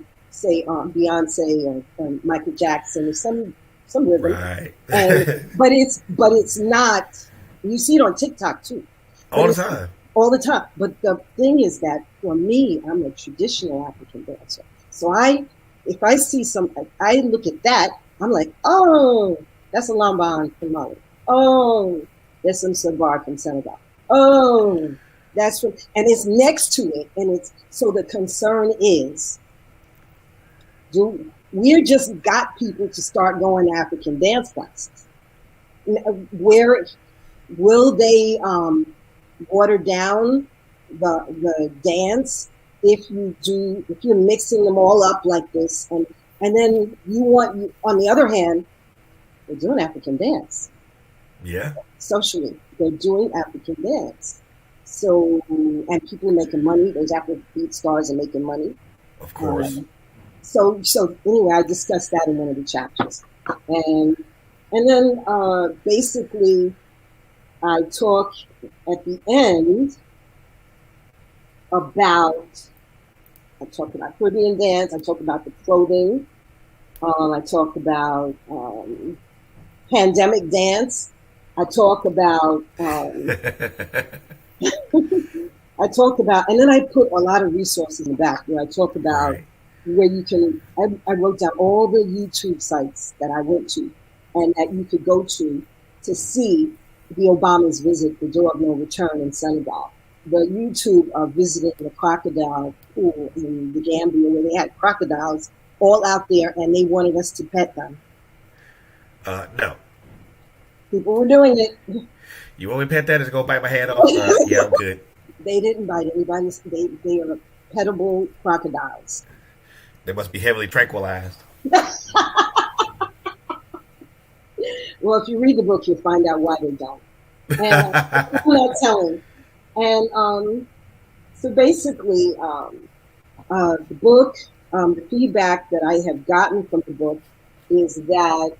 Beyonce or Michael Jackson or some rhythm. Right. But it's not. You see it on TikTok too. All the time. All the time. But the thing is that for me, I'm a traditional African dancer. So if I see I look at that, I'm like, oh, that's a lamban from Mali. Oh, there's some sabar from Senegal. Oh, that's and it's next to it. And so the concern is, we just got people to start going to African dance classes. Where will they water down the dance if you're mixing them all up like this, and then on the other hand, they're doing African dance. Yeah. Socially, they're doing African dance. So, and people are making money. Those Afrobeat stars are making money. Of course. So anyway, I discussed that in one of the chapters, and then basically, I talk at the end about. I talk about Caribbean dance. I talk about the clothing. I talk about pandemic dance. I talk about. I talk about, and then I put a lot of resources in the back where I talk about where you can. I wrote down all the YouTube sites that I went to, and that you could go to see the Obama's visit, the door of no return in Senegal. The YouTube of visiting the crocodile pool in the Gambia, where they had crocodiles all out there, and they wanted us to pet them. No. People were doing it. You want me to pet that? Is go bite my head off? Yeah, I'm good. They didn't bite anybody. They are petable crocodiles. They must be heavily tranquilized. Well, if you read the book, you'll find out why they don't. And I'm not telling. And so basically, the book, the feedback that I have gotten from the book is that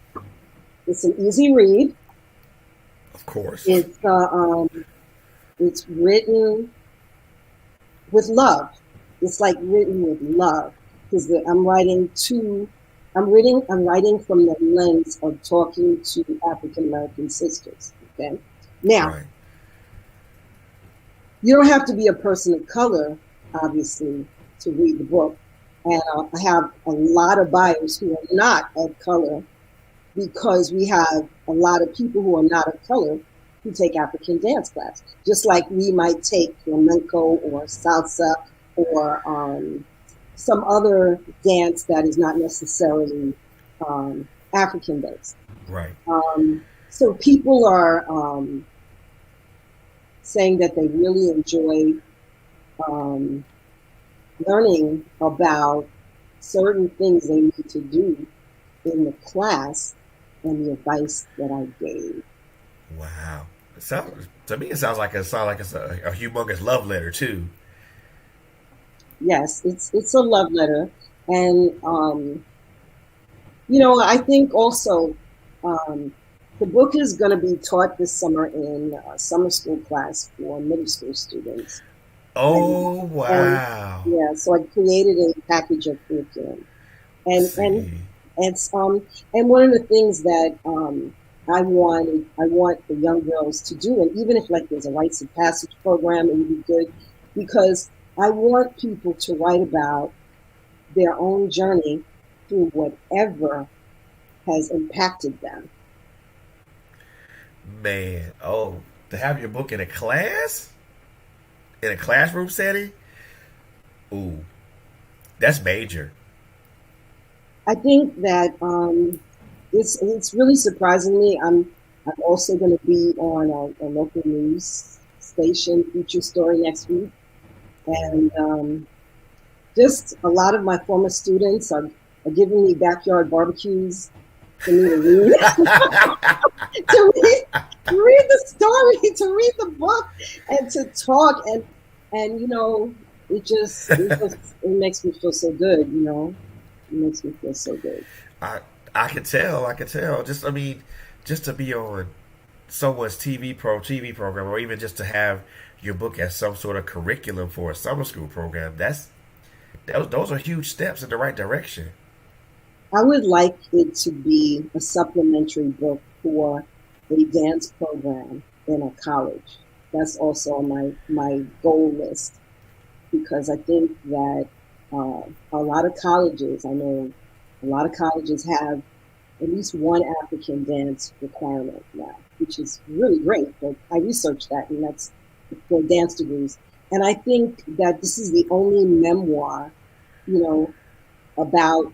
it's an easy read. Of course. It's written with love. It's like written with love because I'm writing from the lens of talking to African American sisters. Okay. Now, Right. you don't have to be a person of color, obviously, to read the book. And I have a lot of buyers who are not of color because we have a lot of people who are not of color who take African dance class, just like we might take flamenco or salsa or some other dance that is not necessarily African based. Right. So people are saying that they really enjoy um, learning about certain things they need to do in the class and the advice that I gave. Wow. It sounds to me. It sounds like it's a humongous love letter too. Yes, it's a love letter, and I think also um, the book is going to be taught this summer in summer school class for middle school students, and Oh and wow. yeah, so I created a package of curriculum, and and See. it's and one of the things that I want the young girls to do, and even if like there's a rites of passage program, it would be good because I want people to write about their own journey through whatever has impacted them. Man, oh, to have your book in a classroom setting, ooh, that's major. I think that it's really surprising me. I'm also going to be on a local news station feature story next week, and just a lot of my former students are giving me backyard barbecues for me to read, to read, read the story, to read the book, and to talk, and it makes me feel so good. It makes me feel so good. I I could tell. I could tell. Just I mean, just to be on someone's TV program, or even just to have your book as some sort of curriculum for a summer school program. Those are huge steps in the right direction. I would like it to be a supplementary book for a dance program in a college. That's also on my goal list because I think that a lot of colleges, I know a lot of colleges have at least one African dance requirement now, which is really great. But I researched that, and that's for dance degrees. And I think that this is the only memoir, you know, about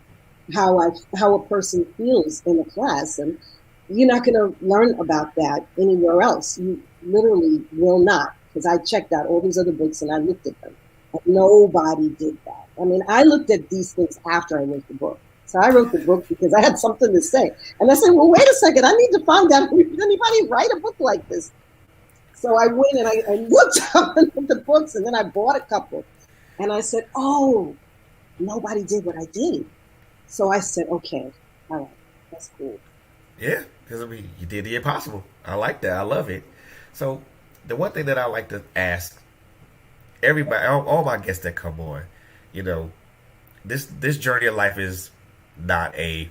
how a person feels in a class, and you're not going to learn about that anywhere else. You literally will not, because I checked out all these other books and I looked at them, and nobody did that. I mean, I looked at these things after I wrote the book. So I wrote the book because I had something to say, and I said, "Well, wait a second, I need to find out if anybody write a book like this." So I went and I looked up the books, and then I bought a couple, and I said, "Oh, nobody did what I did." So I said, okay, all right, that's cool. Yeah, because I mean, you did the impossible. I like that. I love it. So the one thing that I like to ask everybody, all my guests that come on, you know, this journey of life is not a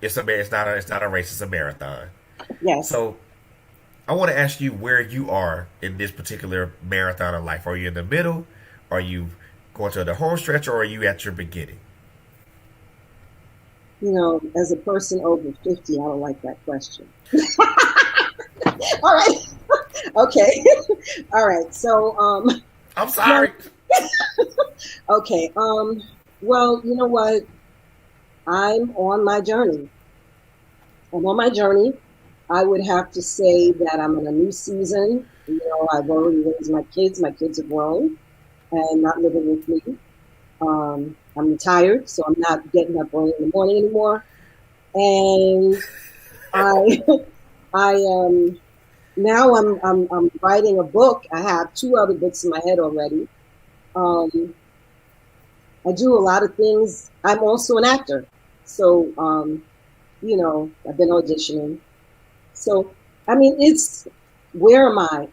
it's not a race. It's a marathon. Yes. So I want to ask you where you are in this particular marathon of life. Are you in the middle? Are you going to the home stretch, or are you at your beginning? As a person over 50, I don't like that question. All right. Okay. All right. So, I'm no, sorry. okay. Well, you know what? I'm on my journey. I'm on my journey. I would have to say that I'm in a new season. I've already raised my kids. My kids are grown and not living with me. I'm retired, so I'm not getting up early in the morning anymore. And I, I now I'm writing a book. I have two other books in my head already. Um, I do a lot of things. I'm also an actor, so I've been auditioning. So I mean, it's where am I?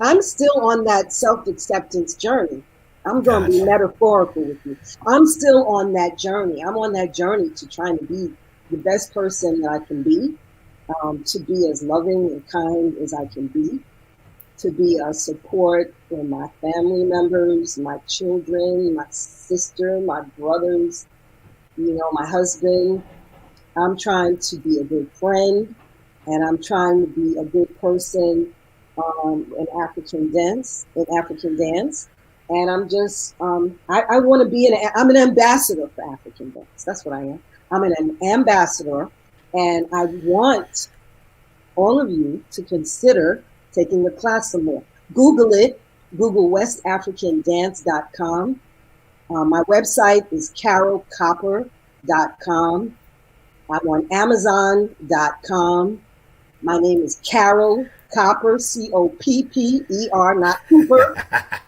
I'm still on that self acceptance journey. I'm going to be Gotcha. metaphorical with you. I'm still on that journey. I'm on that journey to trying to be the best person that I can be, to be as loving and kind as I can be, to be a support for my family members, my children, my sister, my brothers, my husband. I'm trying to be a good friend, and I'm trying to be a good person in African dance. And I'm just, I want to be I'm an ambassador for African dance. That's what I am. I'm an ambassador, and I want all of you to consider taking the class some more. Google it. Google westafricandance.com. My website is carolecopper.com. I'm on Amazon.com. My name is Carole Copper, Copper, not Cooper.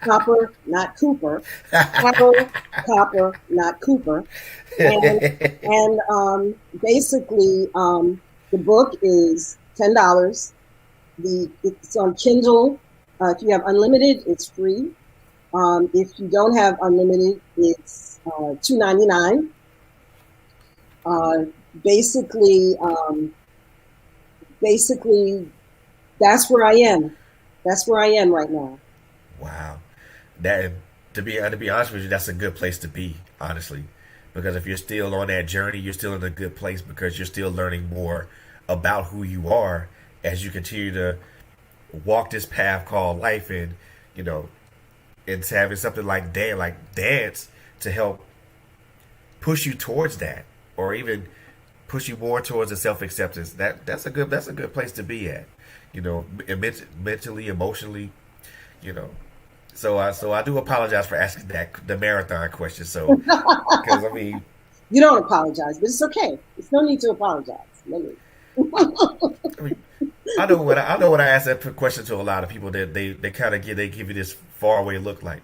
Copper, not Cooper. Carole Copper, not Cooper. And basically, the book is $10. It's on Kindle. If you have unlimited, it's free. If you don't have unlimited, it's $2.99. Basically, that's where I am. That's where I am right now. Wow. That to be honest with you, that's a good place to be, honestly. Because if you're still on that journey, you're still in a good place because you're still learning more about who you are as you continue to walk this path called life, and you know, it's having something like dance to help push you towards that, or even push you more towards the self acceptance. That's a good place to be at. You know, mentally, emotionally. You know, so I do apologize for asking the marathon question. So because I mean, You don't apologize, but it's okay. There's no need to apologize. No need. I mean, I know when I ask that question to a lot of people that they kind of give you this faraway look like,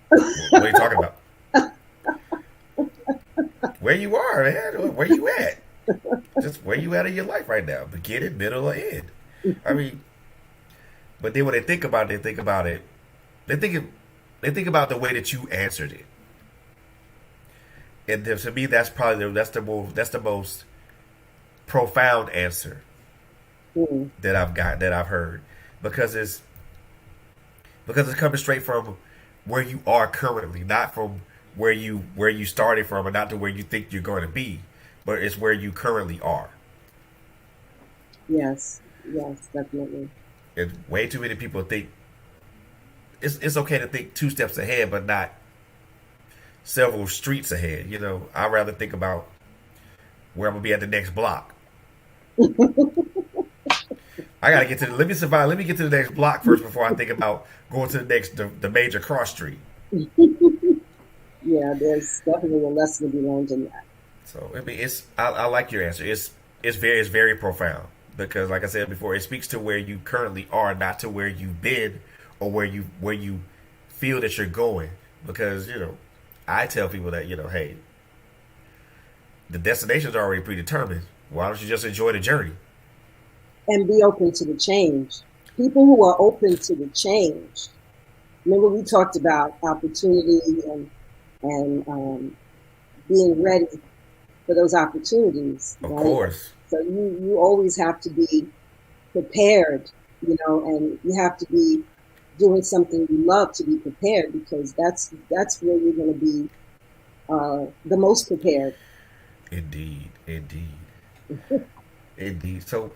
what are you talking about? Where you are, man? Where you at? Just where you at in your life right now? Beginning, middle, or end? I mean, but then when they think about it, they think about the way that you answered it, and to me, that's the most profound answer Mm. that I've heard, because it's coming straight from where you are currently, not from where you started from, and not to where you think you're going to be, but it's where you currently are. Yes, yes, definitely. And way too many people think it's okay to think two steps ahead, but not several streets ahead. You know, I'd rather think about where I'm gonna be at the next block. I gotta get to let me survive. Let me get to the next block first before I think about going to the major cross street. Yeah, there's definitely a lesson to be learned in that. So I mean, I like your answer. It's very profound because, like I said before, it speaks to where you currently are, not to where you've been or where you feel that you're going. Because I tell people that hey, the destination's already predetermined. Why don't you just enjoy the journey? And be open to the change. People who are open to the change. Remember, we talked about opportunity and being ready for those opportunities, Of right? course, So you always have to be prepared, and you have to be doing something you love to be prepared, because that's where you're going to be the most prepared. indeed, indeed, indeed. So,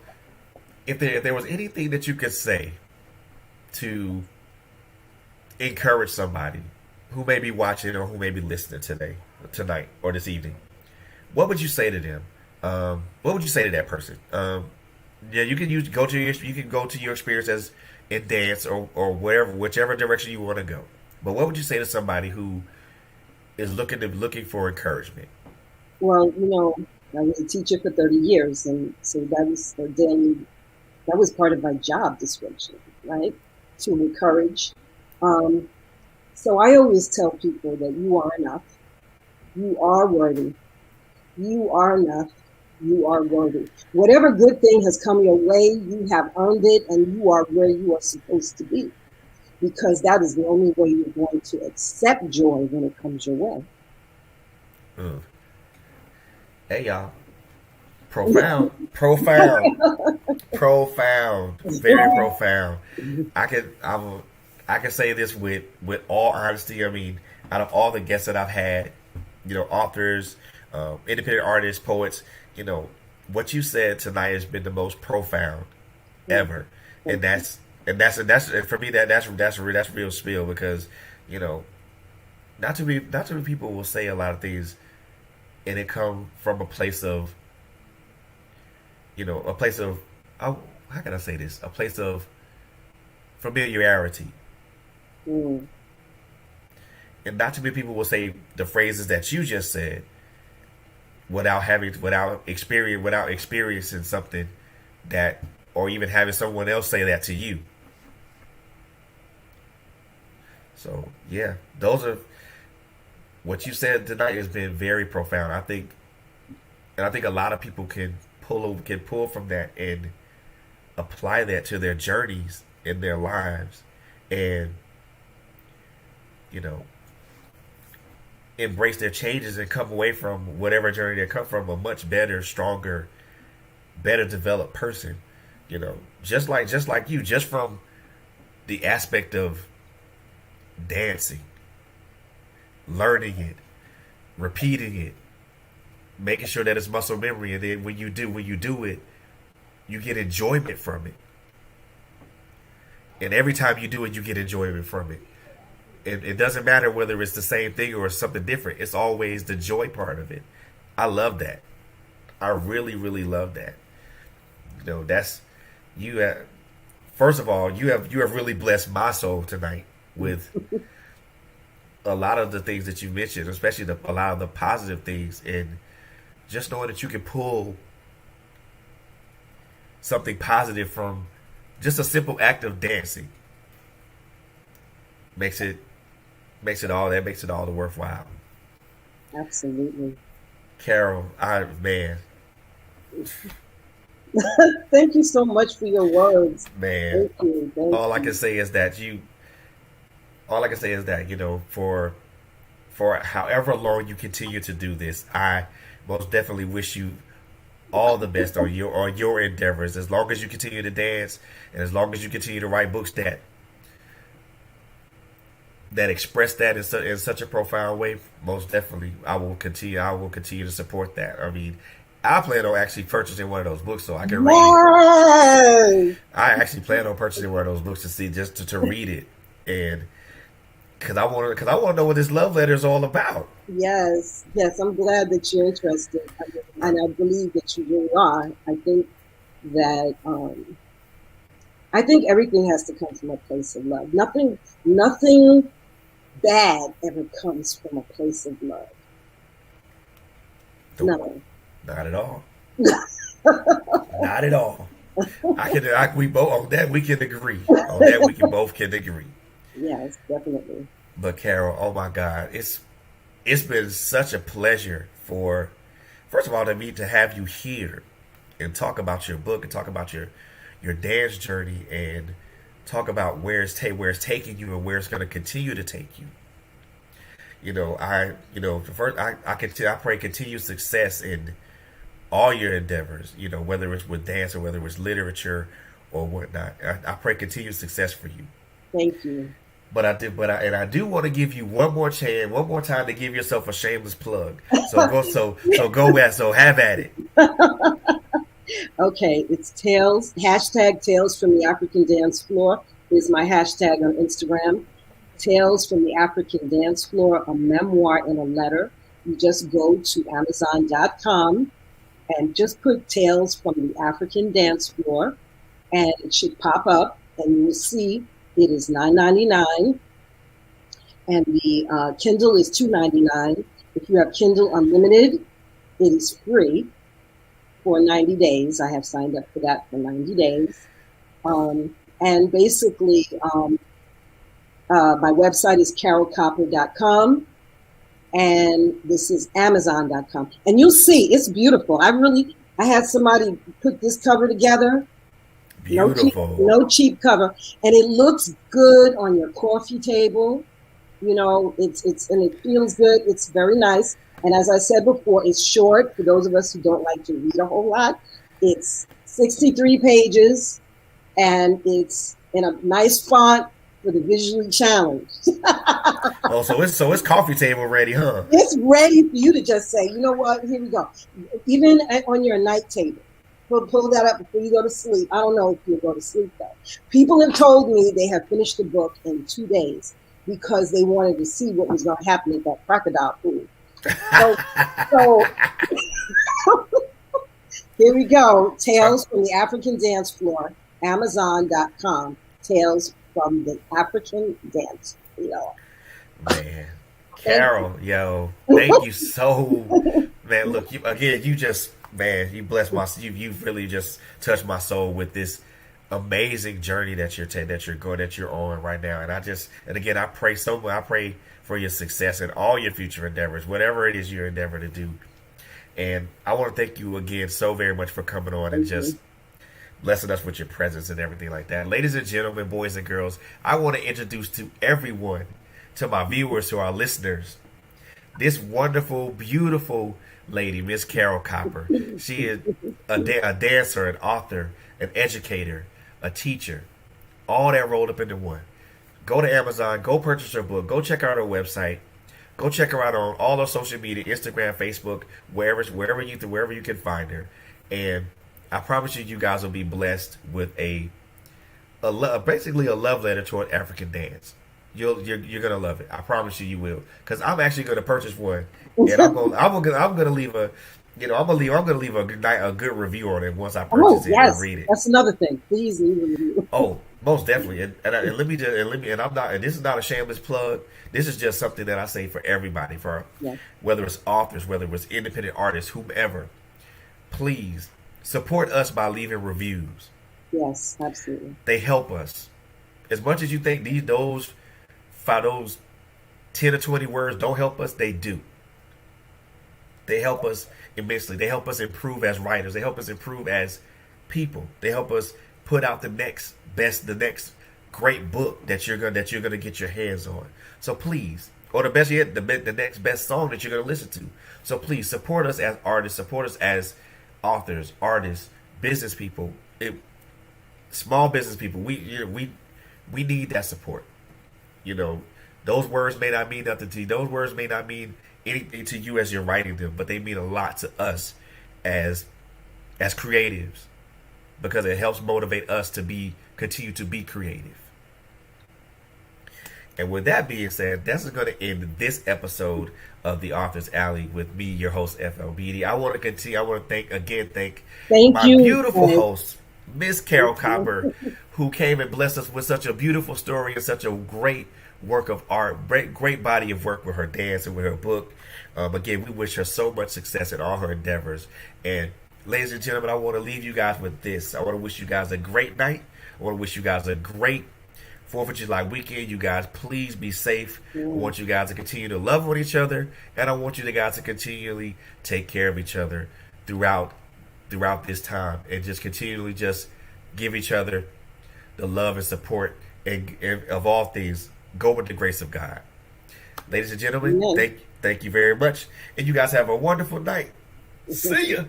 if there was anything that you could say to encourage somebody who may be watching or who may be listening tonight, or this evening, what would you say to them? What would you say to that person? Yeah, you can go to your experience as in dance or whatever, whichever direction you want to go. But what would you say to somebody who is looking for encouragement? Well, I was a teacher for 30 years, and so that was part of my job description, right? To encourage. Um, so I always tell people that you are enough. You are worthy. You are enough. You are worthy. Whatever good thing has come your way, you have earned it, and you are where you are supposed to be. because that is the only way you're going to accept joy when it comes your way. Mm. Hey y'all, profound, profound, profound, very profound. I can I can say this with all honesty. I mean, out of all the guests that I've had, authors, independent artists, poets, what you said tonight has been the most profound ever, and that's and for me that's real spiel because you know not too many people will say a lot of things and it come from a place of a place of how can I say this, a place of familiarity. Mm. And not too many people will say the phrases that you just said without experiencing something that, or even having someone else say that to you. So yeah, those are what you said tonight has been very profound. I think a lot of people can pull from that and apply that to their journeys in their lives, and you know embrace their changes and come away from whatever journey they come from a much better, stronger, better developed person. Just like you, just from the aspect of dancing, learning it, repeating it, making sure that it's muscle memory, and then when you do it, you get enjoyment from it. And every time you do it, you get enjoyment from it. It doesn't matter whether it's the same thing or something different. It's always the joy part of it. I love that. I really, really love that. That's you. First of all, you have really blessed my soul tonight with a lot of the things that you mentioned, especially a lot of the positive things, and just knowing that you can pull something positive from just a simple act of dancing makes it all the worthwhile. Absolutely. Carole, man, Thank you so much for your words. man. Thank you. Thank All I you. can say is that for however long you continue to do this, I most definitely wish you all the best on your endeavors. As long as you continue to dance, and as long as you continue to write books that express that in such a profound way, most definitely I will continue to support that. I mean, I plan on actually purchasing one of those books so I can read it. Yay! I actually plan on purchasing one of those books to see, just to read it, and because I want to know what this love letter is all about. Yes, yes, I'm glad that you're interested. And I believe that you really are. That I think everything has to come from a place of love. Nothing bad ever comes from a place of love. Nope, No. not at all. Not at all. We both on that we can agree. On that we can both can agree. Yes, definitely. But Carole, oh my God, it's been such a pleasure for, first of all, to have you here and talk about your book and talk about your dance journey and talk about where it's taking you and where it's going to continue to take you. First I pray continued success in all your endeavors. Whether it's with dance or whether it's literature or whatnot. I pray continued success for you. Thank you. But I do want to give you one more chance, one more time to give yourself a shameless plug. So have at it. Okay, it's #Tales from the African Dance Floor is my hashtag on Instagram. Tales from the African Dance Floor, a memoir in a letter. You just go to Amazon.com and just put Tales from the African Dance Floor, and it should pop up, and you will see it is $9.99, and the Kindle is $2.99. If you have Kindle Unlimited, it is free for 90 days. I have signed up for that for 90 days. And basically, my website is carolecopper.com, and this is Amazon.com. And you'll see, it's beautiful. I had somebody put this cover together, Beautiful. No cheap cover, and it looks good on your coffee table. You know, it's and it feels good. It's very nice. And as I said before, it's short for those of us who don't like to read a whole lot. It's 63 pages, and it's in a nice font for the visually challenged. Oh, so it's coffee table ready, huh? It's ready for you to just say, you know what, here we go. Even on your night table, pull that up before you go to sleep. I don't know if you'll go to sleep though. People have told me they have finished the book in 2 days because they wanted to see what was going to happen at that crocodile pool. So, so here we go. Tales from the African Dance Floor, Amazon.com. Tales from the African Dance Floor. Man, Carole, yo, thank you so, man. Look, you just, man, you blessed you really just touched my soul with this amazing journey that you're on right now. And again, I pray so much. I pray for your success in all your future endeavors, whatever it is you endeavor to do. And I want to thank you again so very much for coming on and just blessing us with your presence and everything like that. Ladies and gentlemen, boys and girls, I want to introduce to everyone, to my viewers, to our listeners, this wonderful, beautiful lady, Miss Carole Copper. She is a dancer, an author, an educator, a teacher, all that rolled up into one. Go to Amazon, go purchase her book, go check out her website, go check her out on all her social media, Instagram, Facebook, wherever you can find her. And I promise you guys will be blessed with basically a love letter toward African dance. You're gonna love it. I promise you will. Because I'm actually gonna purchase one, and I'm gonna leave a a good review on it once I purchase it and read it. That's another thing. Please leave a review. Oh, most definitely. And let me and I'm not. And this is not a shameless plug. This is just something that I say for everybody, whether it's authors, whether it's independent artists, whomever. Please support us by leaving reviews. Yes, absolutely. They help us as much as you think those 10 or 20 words don't help us. They do. They help us immensely. They help us improve as writers. They help us improve as people. They help us put out the next great book that you're gonna get your hands on. So please, or the best yet, the next best song that you're gonna listen to. So please support us as artists. Support us as authors, artists, business people, small business people. We need that support. You know, those words may not mean nothing to you. Those words may not mean anything to you as you're writing them, but they mean a lot to us as creatives, because it helps motivate us to continue to be creative. And with that being said, that's going to end this episode of the Author's Alley with me, your host, FL Beaty. I want to continue. I want to thank my beautiful host, Miss Carole Copper, who came and blessed us with such a beautiful story and such a great work of art, great body of work with her dance and with her book. Again, we wish her so much success in all her endeavors. And ladies and gentlemen, I want to leave you guys with this. I want to wish you guys a great night. I want to wish you guys a great 4th of July weekend. You guys, please be safe. I want you guys to continue to love on each other, and I want you guys to continually take care of each other throughout this time, and just continually just give each other the love and support, and of all things, go with the grace of God. Ladies and gentlemen, thank you very much, and you guys have a wonderful night. See ya.